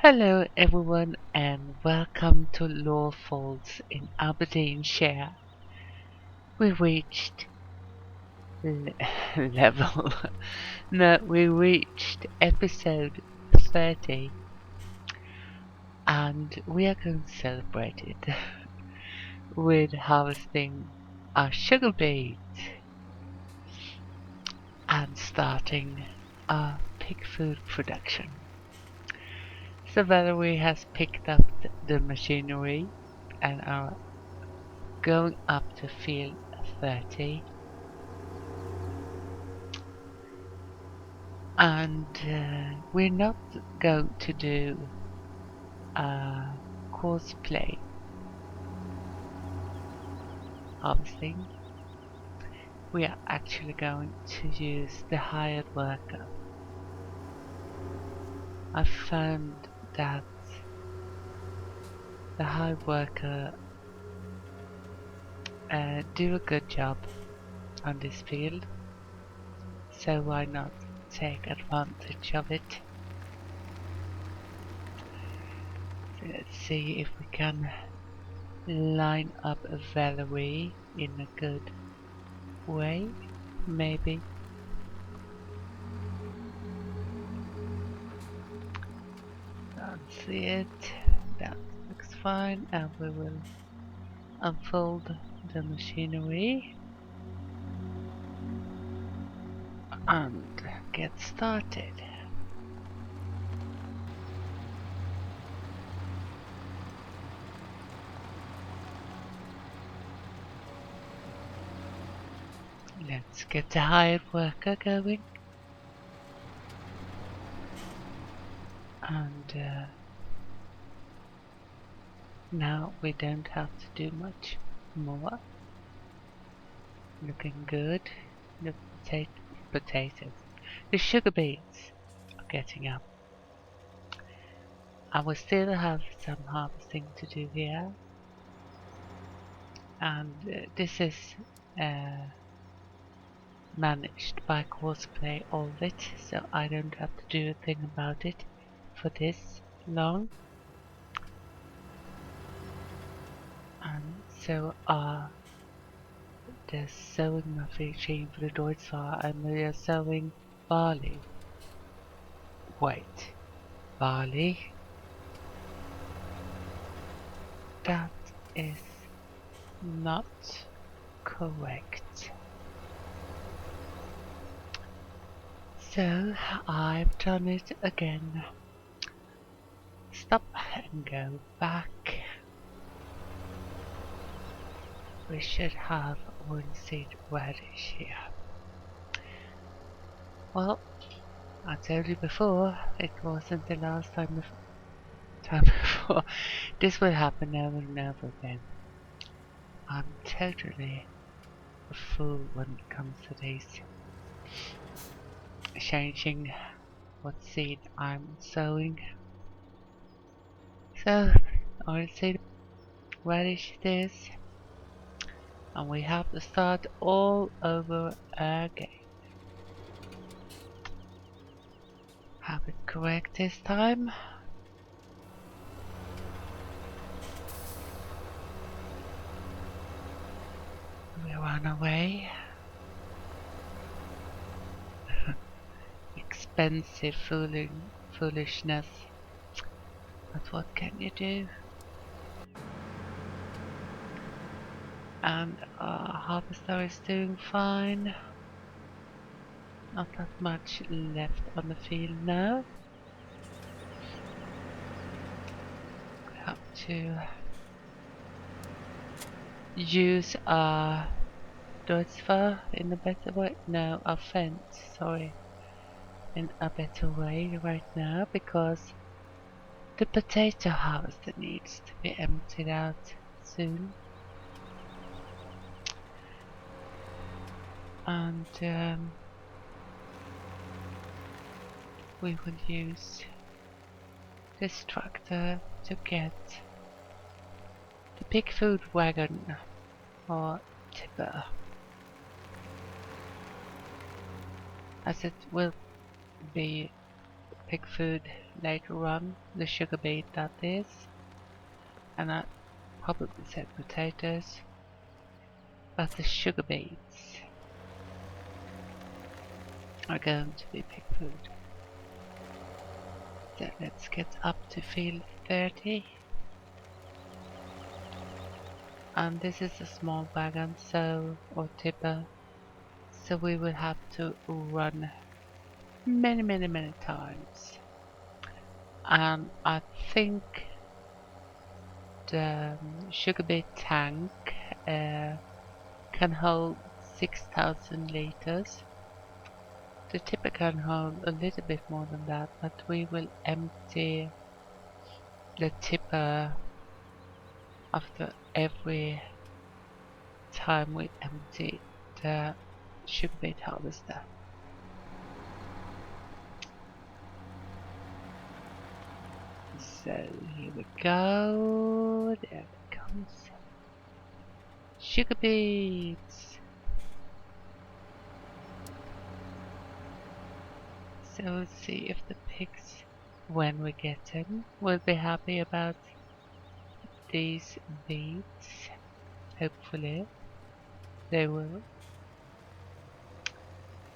Hello everyone and welcome to Lawfolds in Aberdeenshire. We reached level. No, we reached episode 30 and we are going to celebrate it with harvesting our sugar beets and starting our pig food production. So Valerie has picked up the machinery and are going up to field 30, and we're not going to do cosplay harvesting. We are actually going to use the hired worker. I found that the hired worker do a good job on this field, so why not take advantage of it? So let's see if we can line up Valerie in a good way, maybe. Don't see it. That looks fine, and we will unfold the machinery and get started. Let's get the hired worker going. And now we don't have to do much more. Looking good. The potatoes. The sugar beets are getting up. I will still have some harvesting to do here. And this is managed by Cosplay Orbit, so I don't have to do a thing about it for this long. And so are the sowing machine for the Deutschfahrer, and we are sowing barley. Wait, barley? That is not correct. So I've done it again. Stop and go back. We should have one seed radish here. Well, I told you before, it wasn't the last time before. This will happen over and over again. I'm totally a fool when it comes to these. Changing what seed I'm sowing. So, oilseed radish it is. And we have to start all over again. Have it correct this time. We run away. Expensive foolishness. But what can you do? And our harvester is doing fine. Not that much left on the field now. We have to use our Deutschfahrer in a better way. No, our fence, sorry. In a better way right now, because the potato harvester needs to be emptied out soon. And we will use this tractor to get the Pigfood wagon or tipper, as it will be pig food later on, the sugar beet that is, and I probably said potatoes, but the sugar beets are going to be pig food. So let's get up to field 30. And this is a small wagon, or tipper, so we will have to run many times. And I think the sugar beet tank can hold 6,000 liters. The tipper can hold a little bit more than that, but we will empty the tipper after every time we empty the sugar beet harvester. So here we go, there it comes. Sugar beets! So let's see if the pigs, when we get them, will be happy about these beets. Hopefully they will.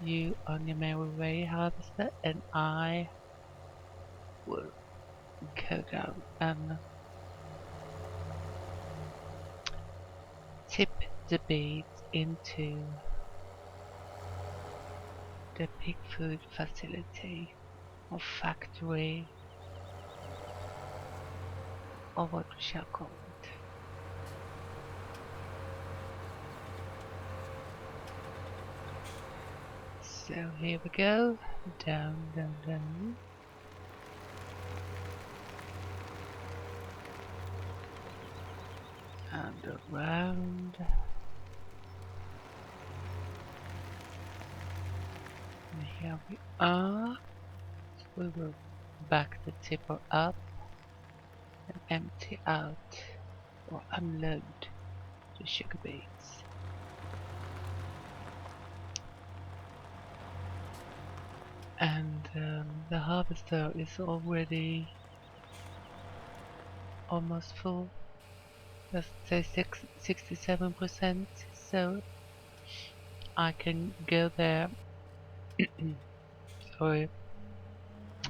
You on your merry way, harvester, and I will go down and tip the beets into the pig food facility or factory, or what we shall call it. So here we go, down. And around. And here we are. We will back the tipper up and empty out or unload the sugar beets. And the harvester is already almost full. Let's say 67%, so I can go there sorry,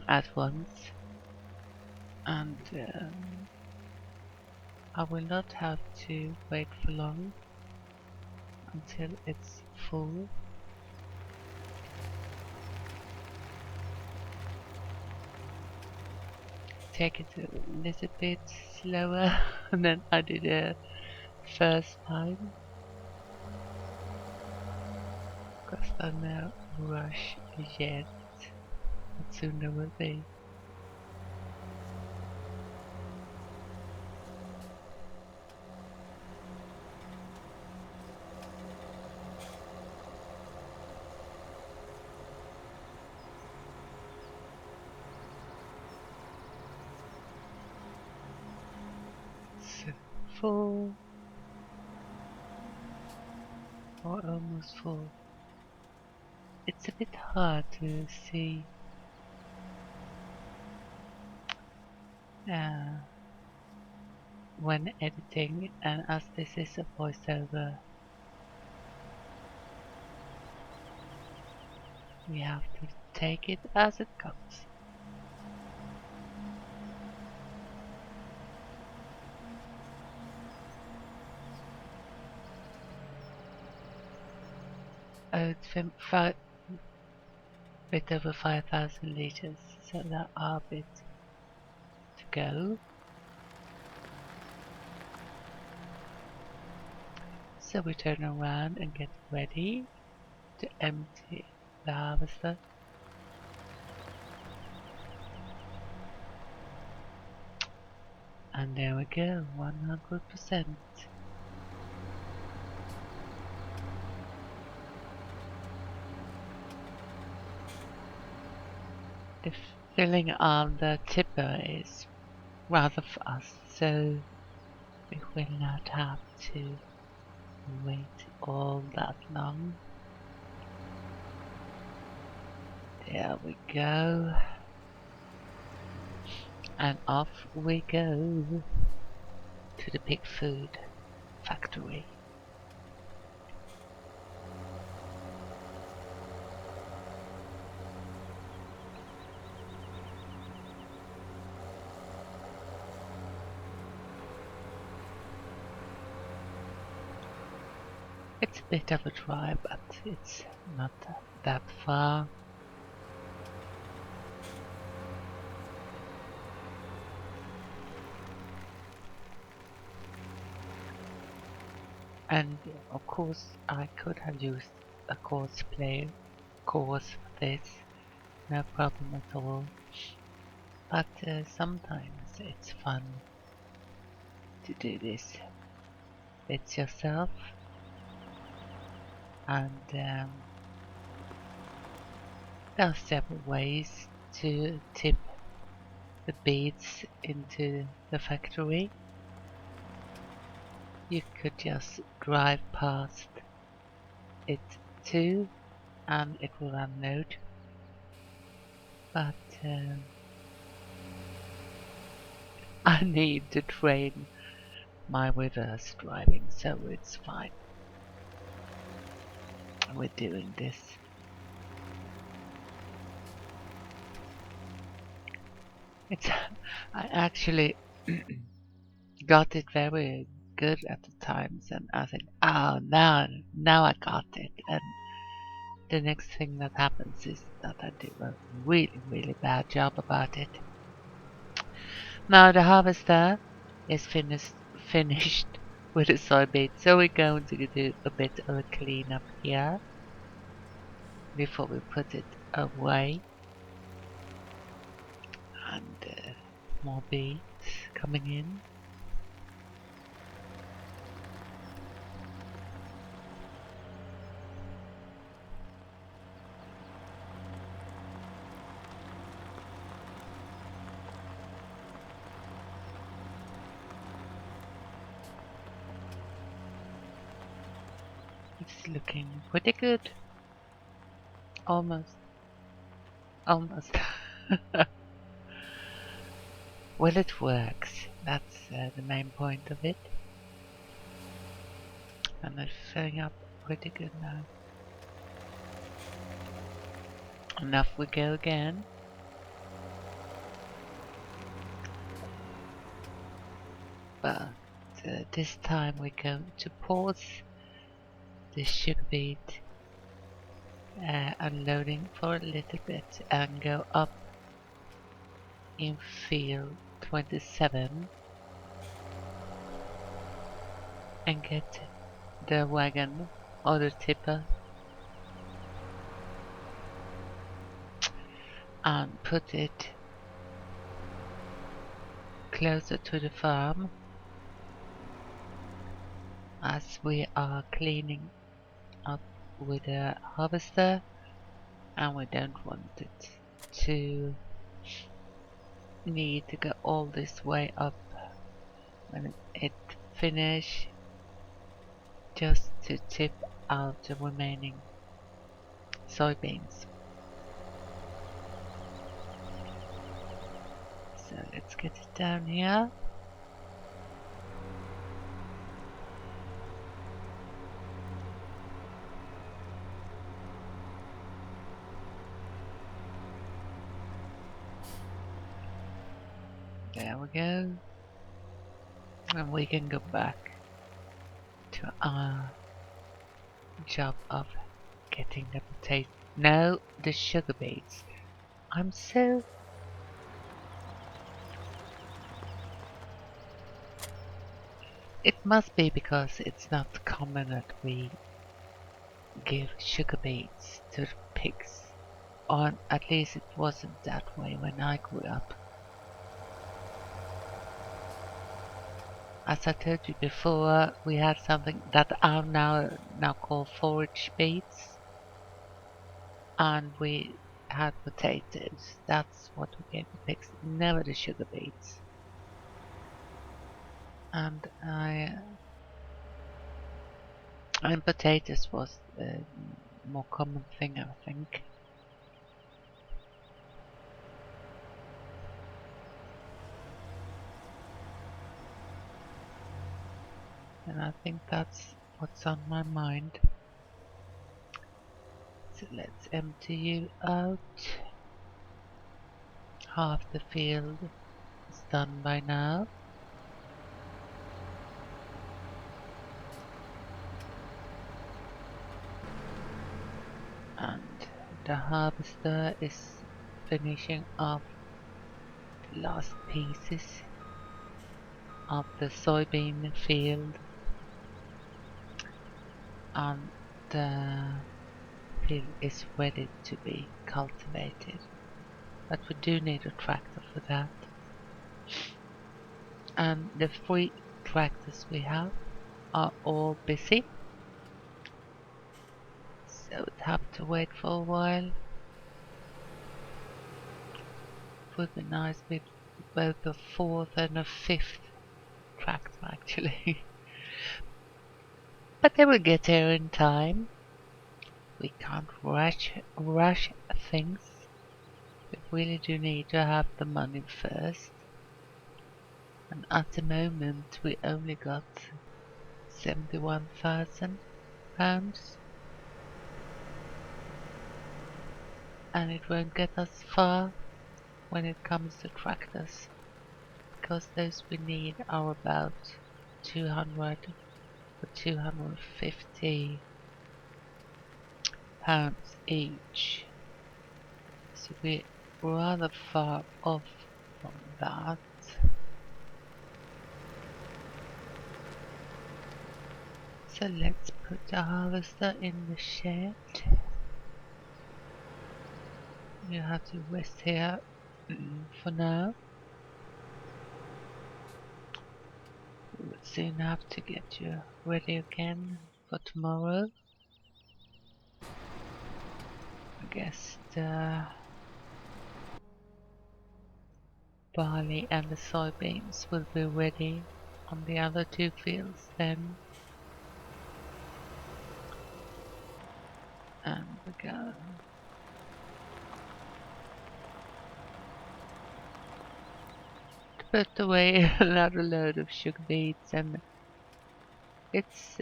at once, and I will not have to wait for long until it's full. Take it a little bit slower than I did the first time, because I'm no rush yet, but soon there will be. So full, or almost full. It's a bit hard to see when editing, and as this is a voiceover, we have to take it as it comes. It's bit over 5,000 liters, so there are a bit to go. So we turn around and get ready to empty the harvester. And there we go, 100%. The filling of the tipper is rather fast, so we will not have to wait all that long. There we go. And off we go to the Pigfood factory. It's a bit of a drive, but it's not that far. And of course I could have used a cosplay course for this, no problem at all. But sometimes it's fun to do this bits yourself, and there are several ways to tip the beads into the factory. You could just drive past it too, and it will unload. But I need to train my reverse driving, so it's fine. We're doing this. It's I actually got it very good at the times, and I think, oh, now I got it. And the next thing that happens is that I do a really bad job about it. Now the harvester is finished with the soybeans, so we're going to do a bit of a cleanup here before we put it away. And more beets coming in. It's looking pretty good. Almost. Almost. Well, it works. That's the main point of it. And it's filling up pretty good now. And off we go again. But this time we're going to pause the sugar beet unloading for a little bit and go up in field 27 and get the wagon or the tipper and put it closer to the farm, as we are cleaning up with a harvester and we don't want it to need to go all this way up when it finish, just to tip out the remaining soybeans. So let's get it down here. There we go. And we can go back to our job of getting the potato. No, the sugar beets. I'm so... It must be because it's not common that we give sugar beets to the pigs. Or at least it wasn't that way when I grew up. As I told you before, we had something that are now called forage beets. And we had potatoes. That's what we gave the pigs, never the sugar beets. And potatoes was a more common thing, I think. and I think that's what's on my mind. So let's empty you out. Half the field is done by now. And the harvester is finishing off the last pieces of the soybean field, and the field is ready to be cultivated. But we do need a tractor for that. And the 3 tractors we have are all busy, so we'd have to wait for a while. It would be nice with both a 4th and a 5th tractor actually. But they will get here in time. We can't rush things. We really do need to have the money first. And at the moment we only got £71,000. And it won't get us far when it comes to tractors, because those we need are about 200 or 250 pounds each. So we're rather far off from that. So let's put the harvester in the shed. You have to rest here for now. We will soon have to get you ready again for tomorrow. I guess the barley and the soybeans will be ready on the other 2 fields then. And we go. To put away another load of sugar beets, and it's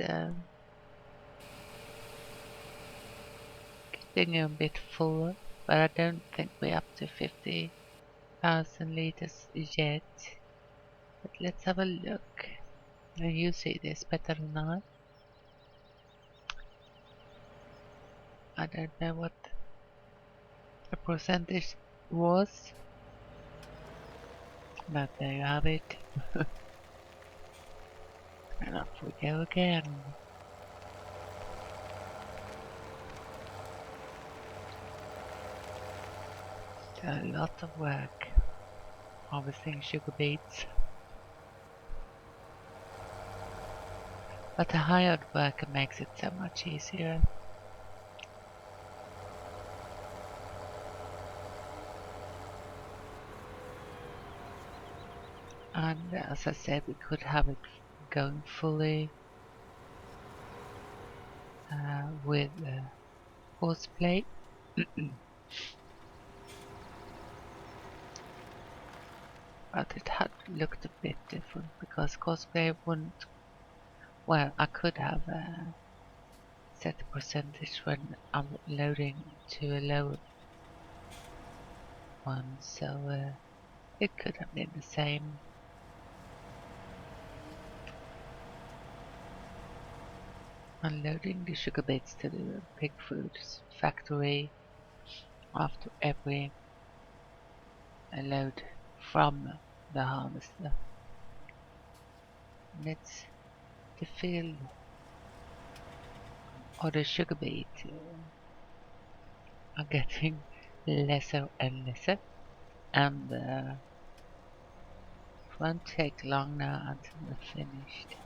getting a bit fuller, but I don't think we're up to 50,000 liters yet. But let's have a look. And you see this better than I don't know what the percentage was, but there you have it. And off we go again. So a lot of work harvesting sugar beets. But the hired worker makes it so much easier. And as I said, we could have it going fully with horseplay. But it had looked a bit different because cosplay wouldn't. Well, I could have set the percentage when I'm loading to a lower one, so it could have been the same. Unloading the sugar beets to the Pigfood factory after every load from the harvester. And it's the field or the sugar beet are getting lesser and lesser, and it won't take long now until we're finished.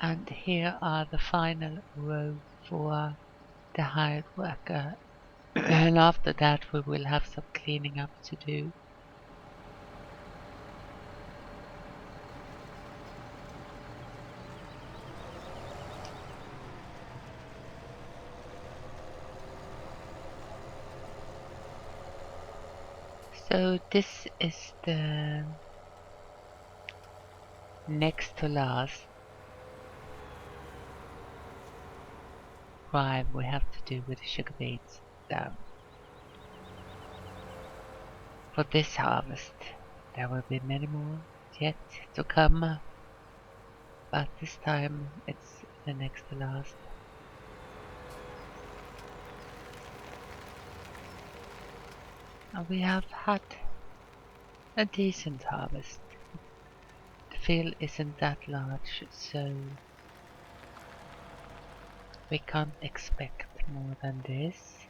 And here are the final row for the hired worker. And after that we will have some cleaning up to do. So this is the next to last drive we have to do with the sugar beets. So for this harvest there will be many more yet to come, but this time it's the next to last. And we have had a decent harvest. The field isn't that large, so we can't expect more than this.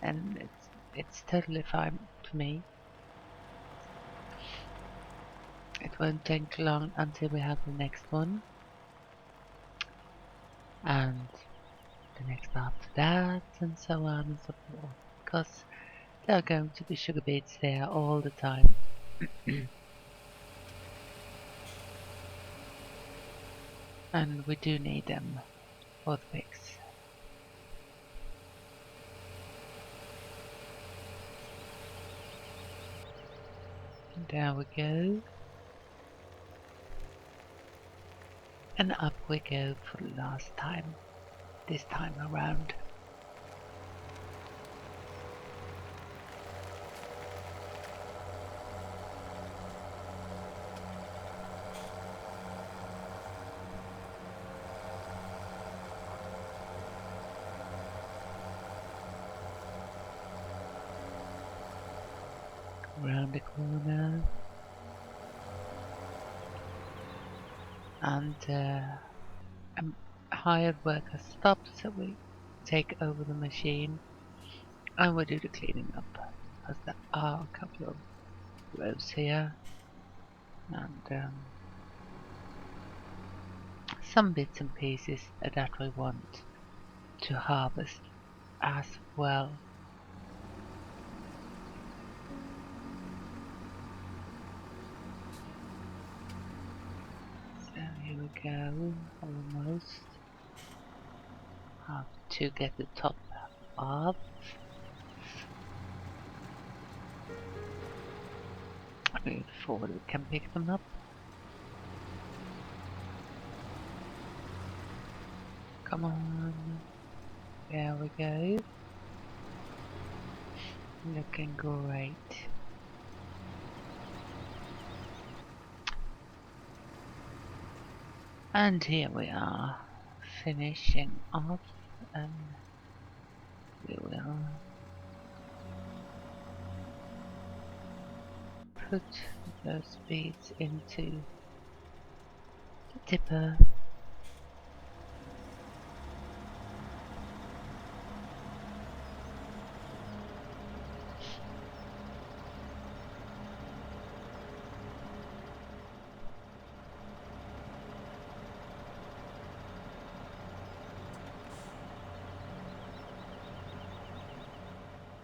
And it's totally fine to me. It won't take long until we have the next one. And the next after that, and so on and so forth. Because there are going to be sugar beets there all the time. And we do need them for the pigs. And there we go. And up we go for the last time, this time around. Around the corner. And a hired worker stops, so we take over the machine and we do the cleaning up. Because there are a couple of rows here. And some bits and pieces that we want to harvest as well. So here we go, almost. Have to get the top off. Before we can pick them up. Come on. There we go. Looking great. And here we are, finishing off, and we will put those beads into the tipper.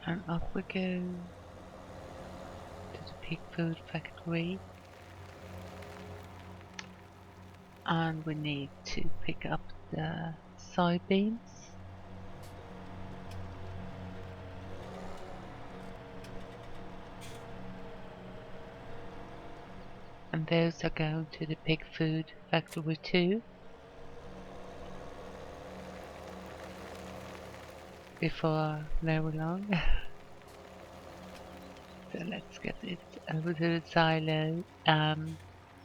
And off we go to the Pigfood factory. And we need to pick up the soybeans. And those are going to the Pigfood factory too. Before very long. So let's get it over to the silo.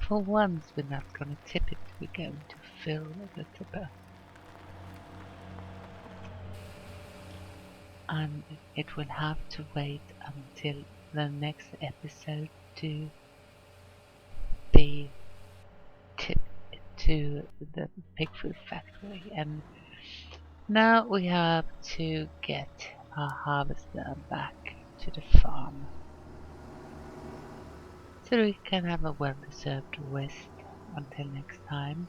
For once we're not gonna tip it, we're going to fill the tipper. And it will have to wait until the next episode to be tipped to the Pigfood factory. And now we have to get our harvester back to the farm, so we can have a well-deserved rest until next time.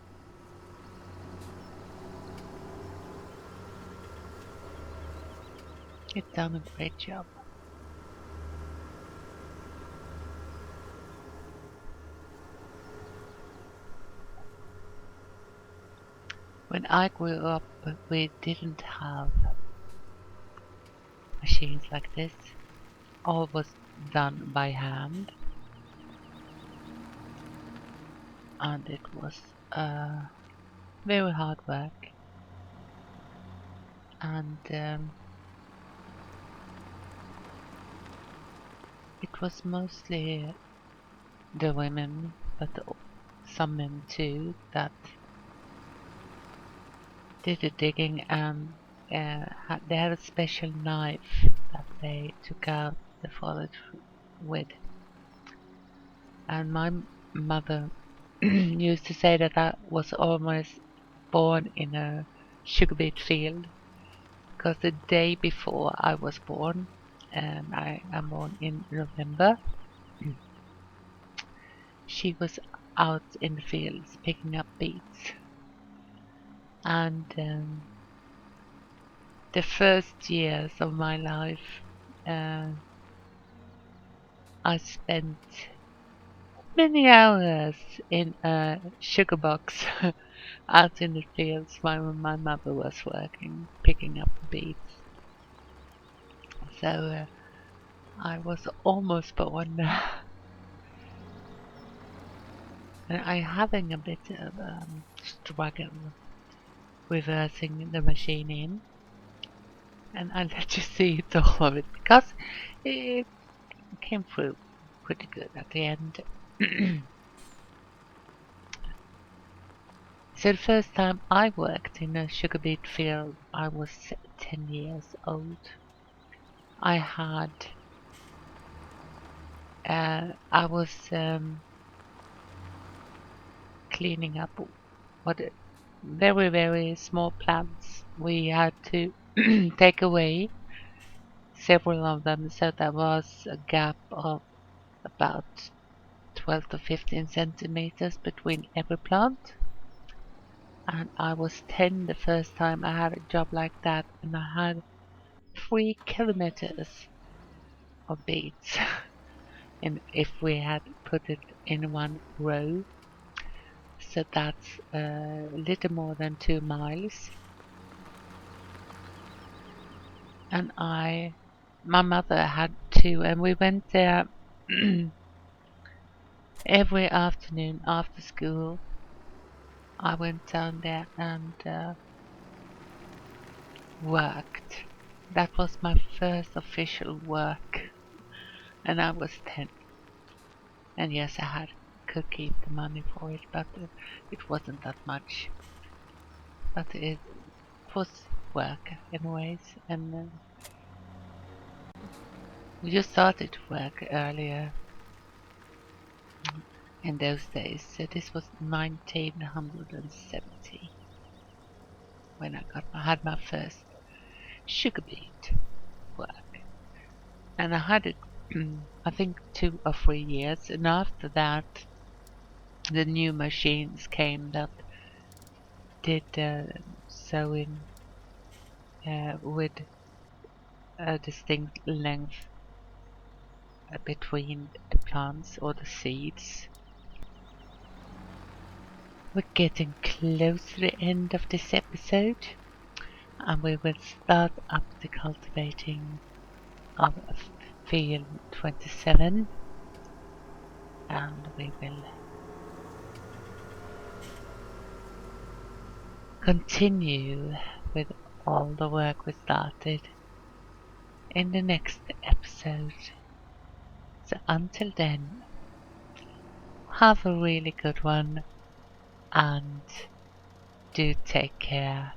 You've done a great job. When I grew up, we didn't have machines like this. all was done by hand, and it was very hard work. And it was mostly the women, but some men too, that did the digging, and they had a special knife that they took out the foliage with. And my mother used to say that I was almost born in a sugar beet field, because the day before I was born, and I am born in November, she was out in the fields picking up beets. And the first years of my life, I spent many hours in a sugar box out in the fields while my mother was working, picking up the beets. So I was almost born. And I'm having a bit of struggle reversing the machine in. And I'll let you see it all of it, because it came through pretty good at the end. So the first time I worked in a sugar beet field, I was 10 years old. I was cleaning up what very, very small plants. We had to take away several of them, so there was a gap of about 12 to 15 centimeters between every plant. And I was 10 the first time I had a job like that, and I had 3 kilometers of beets. And if we had put it in one row, so that's a little more than 2 miles. And my mother had 2, and we went there every afternoon after school. I went down there and worked. That was my first official work, and I was 10. And yes, could keep the money for it, but it wasn't that much. But it was work anyways, and we just started to work earlier in those days. So this was 1970 when I had my first sugar beet work, and I had it I think 2 or 3 years, and after that the new machines came that did sewing with a distinct length between the plants or the seeds. We're getting close to the end of this episode, and we will start up the cultivating of field 27, and we will continue with all the work we started in the next episode. So until then, have a really good one, and do take care.